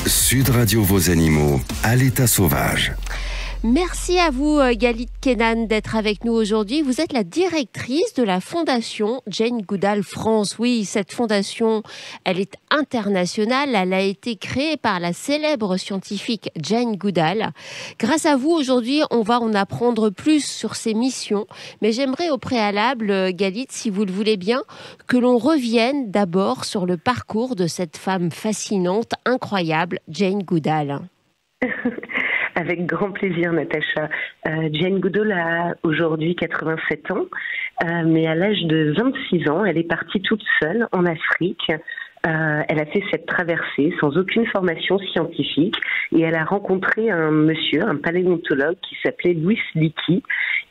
Sud Radio Vos Animaux, à l'état sauvage. Merci à vous, Galit Kenan, d'être avec nous aujourd'hui. Vous êtes la directrice de la fondation Jane Goodall France. Oui, cette fondation, elle est internationale. Elle a été créée par la célèbre scientifique Jane Goodall. Grâce à vous, aujourd'hui, on va en apprendre plus sur ses missions. Mais j'aimerais au préalable, Galit, si vous le voulez bien, que l'on revienne d'abord sur le parcours de cette femme fascinante, incroyable, Jane Goodall. Avec grand plaisir, Natacha. Jane Goodall a aujourd'hui 87 ans, mais à l'âge de 26 ans, elle est partie toute seule en Afrique. Elle a fait cette traversée sans aucune formation scientifique et elle a rencontré un monsieur, un paléontologue qui s'appelait Louis Leakey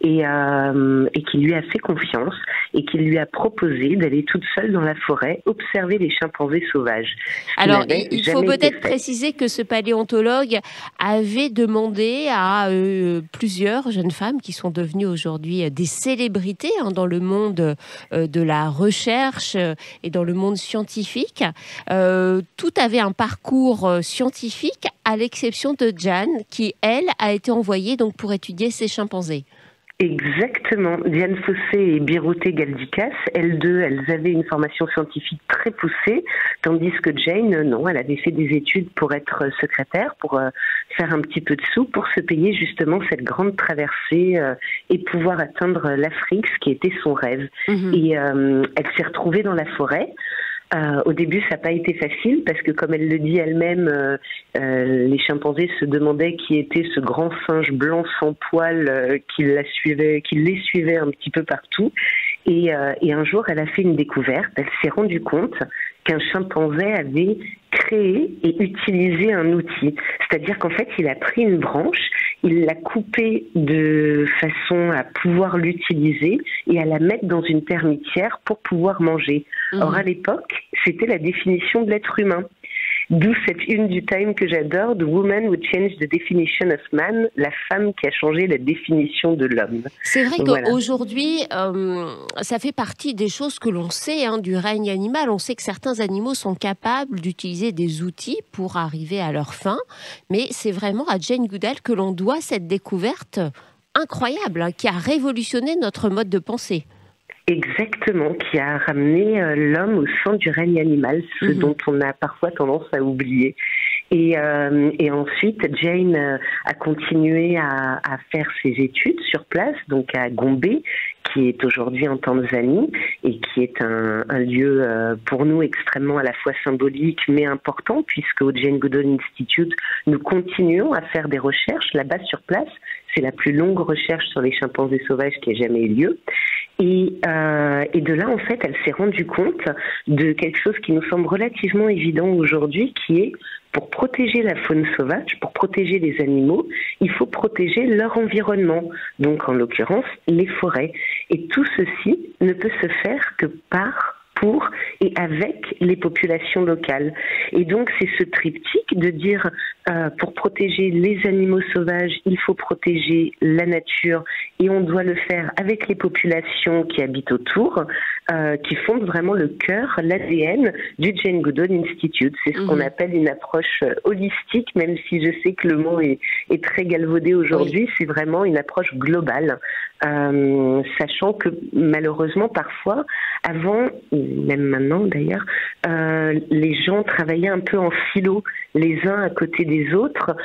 et qui lui a fait confiance et qui lui a proposé d'aller toute seule dans la forêt observer les chimpanzés sauvages. Alors, il faut peut-être préciser que ce paléontologue avait demandé à plusieurs jeunes femmes qui sont devenues aujourd'hui des célébrités dans le monde de la recherche et dans le monde scientifique. Tout avait un parcours scientifique à l'exception de Jane qui, elle, a été envoyée donc pour étudier ces chimpanzés. Exactement. Diane Fossé et Birutė Galdikas, elles deux, elles avaient une formation scientifique très poussée, tandis que Jane, non, elle avait fait des études pour être secrétaire, pour faire un petit peu de sous, pour se payer justement cette grande traversée et pouvoir atteindre l'Afrique, ce qui était son rêve. Et elle s'est retrouvée dans la forêt. Au début, ça n'a pas été facile parce que, comme elle le dit elle-même, les chimpanzés se demandaient qui était ce grand singe blanc sans poils qui les suivait un petit peu partout. Et un jour, elle a fait une découverte. Elle s'est rendue compte qu'un chimpanzé avait créé et utilisé un outil. C'est-à-dire qu'en fait, il a pris une branche, il l'a coupée de façon à pouvoir l'utiliser et à la mettre dans une termitière pour pouvoir manger. Or, à l'époque, c'était la définition de l'être humain. D'où cette une du Time que j'adore, The Woman Who Changed the Definition of Man, la femme qui a changé la définition de l'homme. C'est vrai qu'aujourd'hui, ça fait partie des choses que l'on sait du règne animal. On sait que certains animaux sont capables d'utiliser des outils pour arriver à leur fin, mais c'est vraiment à Jane Goodall que l'on doit cette découverte incroyable qui a révolutionné notre mode de pensée. Exactement, qui a ramené l'homme au centre du règne animal, ce dont on a parfois tendance à oublier. Et ensuite, Jane a continué à faire ses études sur place, donc à Gombe, qui est aujourd'hui en Tanzanie et qui est un lieu pour nous extrêmement à la fois symbolique mais important, puisque au Jane Goodall Institute, nous continuons à faire des recherches là-bas sur place. C'est la plus longue recherche sur les chimpanzés sauvages qui ait jamais eu lieu. Et de là, en fait, elle s'est rendue compte de quelque chose qui nous semble relativement évident aujourd'hui, qui est pour protéger la faune sauvage, pour protéger les animaux, il faut protéger leur environnement, donc en l'occurrence les forêts. Et tout ceci ne peut se faire que par, pour et avec les populations locales. Et donc c'est ce triptyque de dire pour protéger les animaux sauvages, il faut protéger la nature et on doit le faire avec les populations qui habitent autour, qui fondent vraiment le cœur, l'ADN du Jane Goodall Institute. C'est ce qu'on appelle une approche holistique, même si je sais que le mot est très galvaudé aujourd'hui, c'est vraiment une approche globale. Sachant que malheureusement parfois, avant, même maintenant d'ailleurs, les gens travaillaient un peu en silo, les uns à côté des autres,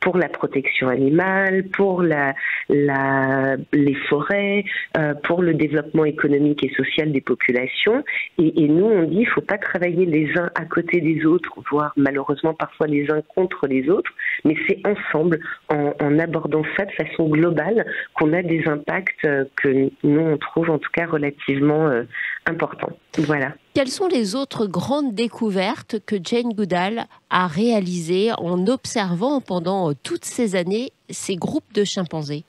pour la protection animale, pour les forêts, pour le développement économique et social des populations. Et nous, on dit il ne faut pas travailler les uns à côté des autres, voire malheureusement parfois les uns contre les autres, mais c'est ensemble, en abordant ça de façon globale, qu'on a des impacts que nous, on trouve en tout cas relativement importants. Voilà. Quelles sont les autres grandes découvertes que Jane Goodall a réalisées en observant pendant toutes ces années ces groupes de chimpanzés ?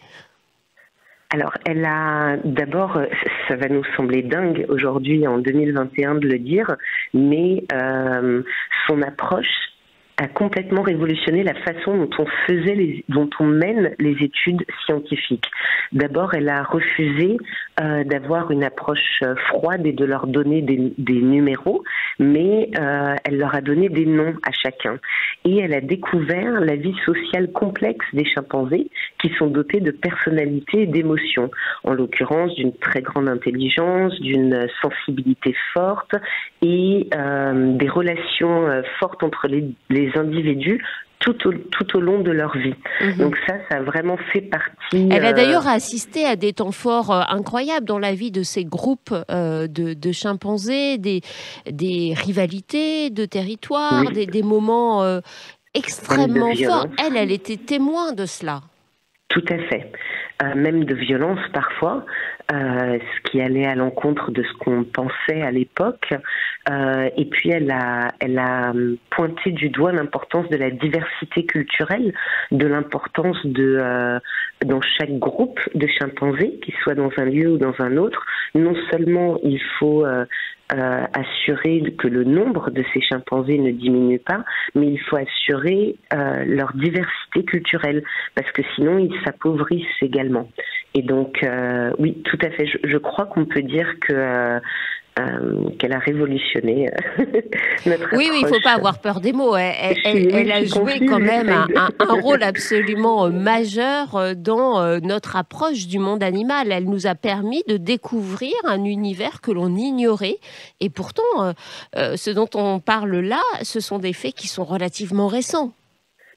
Alors, elle a d'abord, ça va nous sembler dingue aujourd'hui en 2021 de le dire, mais son approche a complètement révolutionné la façon dont on mène les études scientifiques. D'abord, elle a refusé d'avoir une approche froide et de leur donner des numéros, mais elle leur a donné des noms à chacun. Et elle a découvert la vie sociale complexe des chimpanzés qui sont dotés de personnalité et d'émotions, en l'occurrence d'une très grande intelligence, d'une sensibilité forte et des relations fortes entre les individus tout au long de leur vie. Donc ça a vraiment fait partie... Elle a d'ailleurs assisté à des temps forts incroyables dans la vie de ces groupes de chimpanzés, des rivalités de territoire, oui. des moments extrêmement forts. Elle était témoin de cela. Tout à fait. Même de violence parfois, ce qui allait à l'encontre de ce qu'on pensait à l'époque. Et puis elle a pointé du doigt l'importance de la diversité culturelle, de l'importance dans chaque groupe de chimpanzés, qu'ils soient dans un lieu ou dans un autre, non seulement il faut assurer que le nombre de ces chimpanzés ne diminue pas, mais il faut assurer leur diversité culturelle, parce que sinon ils s'appauvrissent également. Et donc, oui, tout à fait, je crois qu'on peut dire qu'elle a révolutionné notre approche. Oui, il ne faut pas avoir peur des mots. Elle a joué quand même un rôle absolument majeur dans notre approche du monde animal. Elle nous a permis de découvrir un univers que l'on ignorait. Et pourtant, ce dont on parle là, ce sont des faits qui sont relativement récents.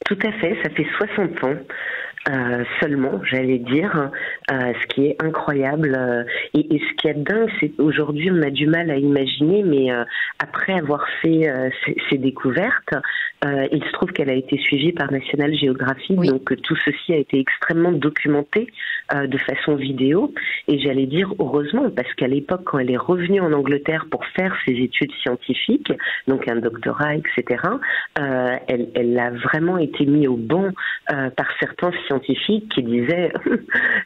Tout à fait, ça fait 60 ans. Seulement, j'allais dire, ce qui est incroyable et ce qui est dingue, c'est qu'aujourd'hui on a du mal à imaginer, mais après avoir fait ces découvertes, il se trouve qu'elle a été suivie par National Geographic, oui. Donc tout ceci a été extrêmement documenté de façon vidéo, et j'allais dire heureusement, parce qu'à l'époque, quand elle est revenue en Angleterre pour faire ses études scientifiques, donc un doctorat, etc., elle a vraiment été mise au banc par certains scientifiques qui disaient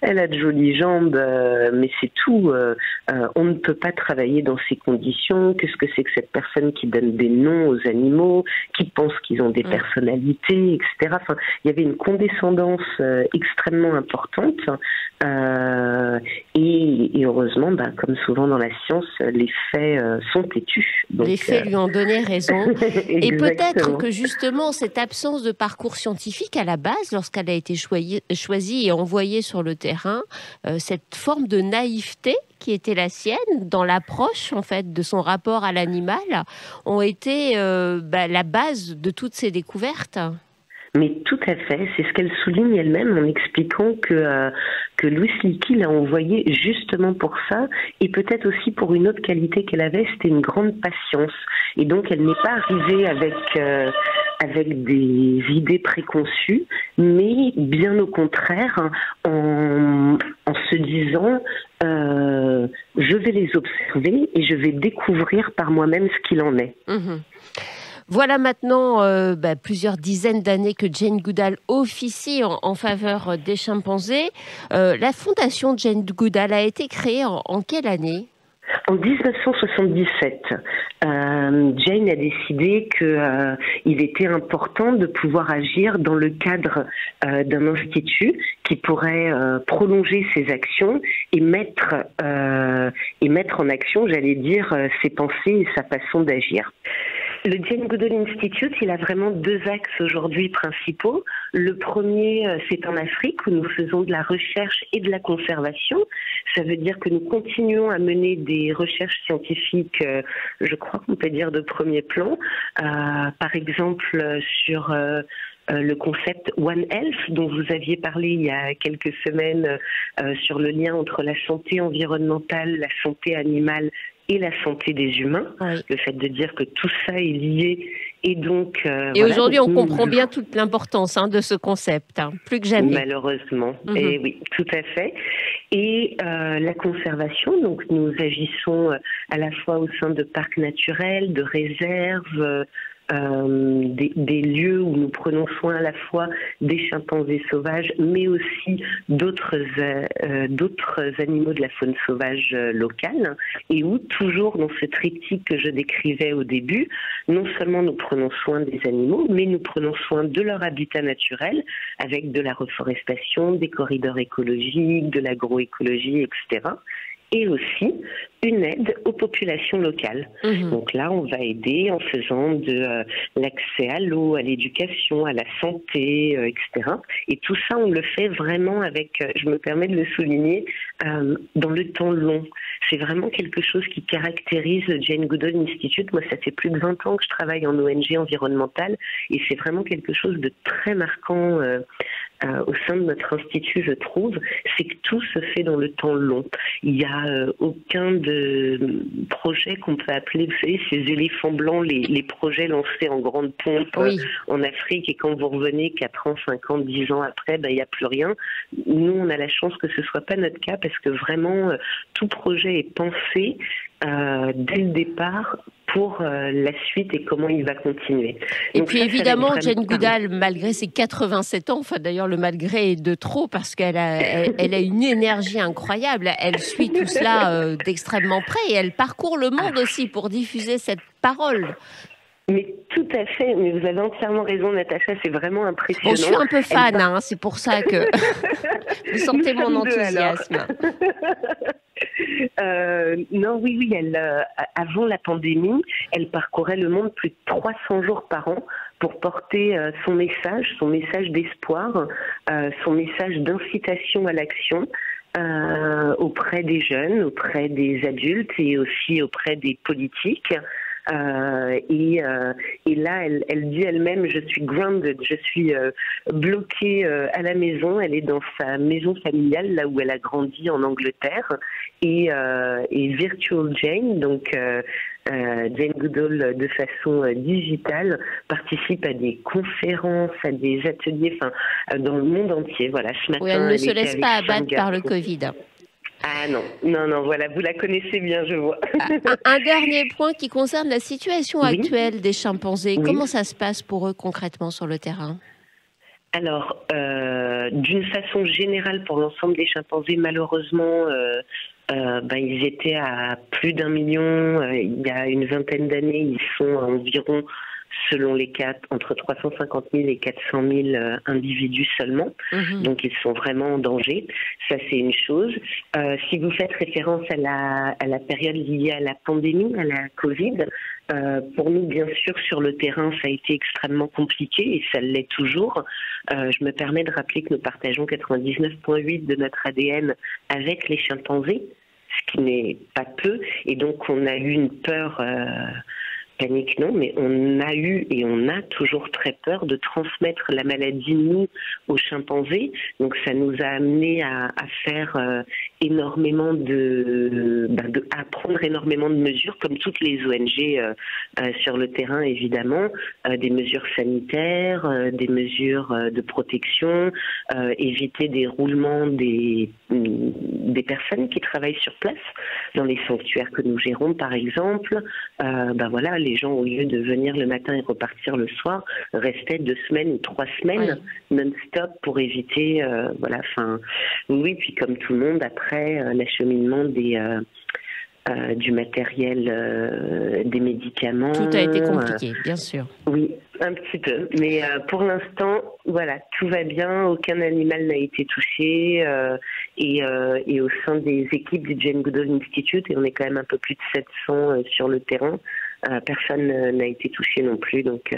elle a de jolies jambes, mais c'est tout, on ne peut pas travailler dans ces conditions, qu'est-ce que c'est que cette personne qui donne des noms aux animaux, qui pense qu'ils ont des personnalités, etc. Enfin, il y avait une condescendance extrêmement importante, et heureusement, comme souvent dans la science, les faits sont têtus. Donc, les faits lui ont donné raison. Et peut-être que justement, cette absence de parcours scientifique à la base, lorsqu'elle a été choisie et envoyée sur le terrain, cette forme de naïveté qui était la sienne dans l'approche en fait de son rapport à l'animal ont été la base de toutes ces découvertes. Mais tout à fait, c'est ce qu'elle souligne elle-même en expliquant que Louis Leakey l'a envoyée justement pour ça, et peut-être aussi pour une autre qualité qu'elle avait, c'était une grande patience. Et donc elle n'est pas arrivée avec des idées préconçues, mais bien au contraire, en se disant je vais les observer et je vais découvrir par moi-même ce qu'il en est. Voilà maintenant plusieurs dizaines d'années que Jane Goodall officie en faveur des chimpanzés. La fondation Jane Goodall a été créée en quelle année ? En 1977, Jane a décidé qu'il était important de pouvoir agir dans le cadre d'un institut qui pourrait prolonger ses actions et mettre en action, j'allais dire, ses pensées et sa façon d'agir. Le Jane Goodall Institute, il a vraiment deux axes aujourd'hui principaux. Le premier, c'est en Afrique où nous faisons de la recherche et de la conservation. Ça veut dire que nous continuons à mener des recherches scientifiques, je crois qu'on peut dire de premier plan. Par exemple, sur le concept One Health dont vous aviez parlé il y a quelques semaines sur le lien entre la santé environnementale, la santé animale et la santé des humains, oui. Le fait de dire que tout ça est lié et donc... et aujourd'hui, on comprend bien toute l'importance de ce concept, plus que jamais. Malheureusement, et oui, tout à fait. Et la conservation, donc nous agissons à la fois au sein de parcs naturels, de réserves, des lieux où nous prenons soin à la fois des chimpanzés sauvages, mais aussi d'autres animaux de la faune sauvage locale, et où toujours dans ce triptyque que je décrivais au début, non seulement nous prenons soin des animaux, mais nous prenons soin de leur habitat naturel, avec de la reforestation, des corridors écologiques, de l'agroécologie, etc. et aussi une aide aux populations locales. Donc là, on va aider en faisant de l'accès à l'eau, à l'éducation, à la santé, etc. Et tout ça, on le fait vraiment avec, je me permets de le souligner, dans le temps long. C'est vraiment quelque chose qui caractérise le Jane Goodall Institute. Moi, ça fait plus de 20 ans que je travaille en ONG environnementale et c'est vraiment quelque chose de très marquant au sein de notre institut, je trouve, c'est que tout se fait dans le temps long. Il n'y a aucun de projet qu'on peut appeler, vous savez, ces éléphants blancs, les projets lancés en grande pompe en Afrique, et quand vous revenez 4 ans, 5 ans, 10 ans après, il n'y a plus rien. Nous, on a la chance que ce ne soit pas notre cas parce que vraiment, tout projet est pensé dès le départ pour la suite et comment il va continuer. Et donc puis ça, évidemment, Jane Goodall, malgré ses 87 ans, enfin d'ailleurs le malgré est de trop parce qu'elle a une énergie incroyable, elle suit tout cela d'extrêmement près et elle parcourt le monde aussi pour diffuser cette parole. Mais tout à fait, mais vous avez entièrement raison Natacha, c'est vraiment impressionnant. Bon, je suis un peu fan, c'est pour ça que vous sentez mon enthousiasme. Non, oui, elle, avant la pandémie, elle parcourait le monde plus de 300 jours par an pour porter son message d'espoir, son message d'incitation à l'action auprès des jeunes, auprès des adultes et aussi auprès des politiques. Et là, elle dit elle-même, je suis grounded, je suis bloquée à la maison. Elle est dans sa maison familiale, là où elle a grandi en Angleterre, et Virtual Jane, donc Jane Goodall de façon digitale, participe à des conférences, à des ateliers, dans le monde entier. Voilà, ce matin, elle ne se laisse pas abattre par le Covid. Ah non, voilà, vous la connaissez bien, je vois. Un dernier point qui concerne la situation actuelle des chimpanzés. Comment ça se passe pour eux concrètement sur le terrain ? Alors, d'une façon générale, pour l'ensemble des chimpanzés, malheureusement, ils étaient à plus d'1 million. Il y a une vingtaine d'années, ils sont à environ, selon les cas, entre 350 000 et 400 000 individus seulement. Donc, ils sont vraiment en danger. Ça, c'est une chose. Si vous faites référence à la période liée à la pandémie, à la Covid, pour nous, bien sûr, sur le terrain, ça a été extrêmement compliqué et ça l'est toujours. Je me permets de rappeler que nous partageons 99,8% de notre ADN avec les chimpanzés, ce qui n'est pas peu. Et donc, on a eu une peur... Panique non, mais on a eu et on a toujours très peur de transmettre la maladie, nous, aux chimpanzés. Donc ça nous a amené à faire énormément à prendre énormément de mesures, comme toutes les ONG sur le terrain, évidemment, des mesures sanitaires, des mesures de protection, éviter des roulements des personnes qui travaillent sur place, dans les sanctuaires que nous gérons, par exemple. Voilà, les gens, au lieu de venir le matin et repartir le soir, restaient 2 semaines ou 3 semaines non-stop pour éviter, puis comme tout le monde, après l'acheminement du matériel, des médicaments. Tout a été compliqué, bien sûr. Oui, un petit peu. Mais pour l'instant, voilà, tout va bien. Aucun animal n'a été touché. Et au sein des équipes du Jane Goodall Institute, et on est quand même un peu plus de 700 sur le terrain, personne n'a été touché non plus. Donc...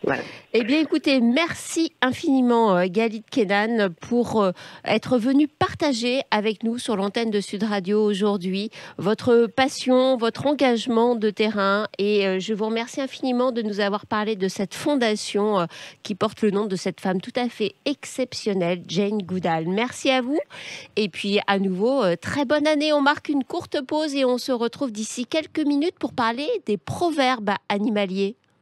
Voilà. Eh bien, écoutez, merci infiniment, Galit Kenan, pour être venue partager avec nous sur l'antenne de Sud Radio aujourd'hui votre passion, votre engagement de terrain. Et je vous remercie infiniment de nous avoir parlé de cette fondation qui porte le nom de cette femme tout à fait exceptionnelle, Jane Goodall. Merci à vous. Et puis, à nouveau, très bonne année. On marque une courte pause et on se retrouve d'ici quelques minutes pour parler des proverbes animaliers.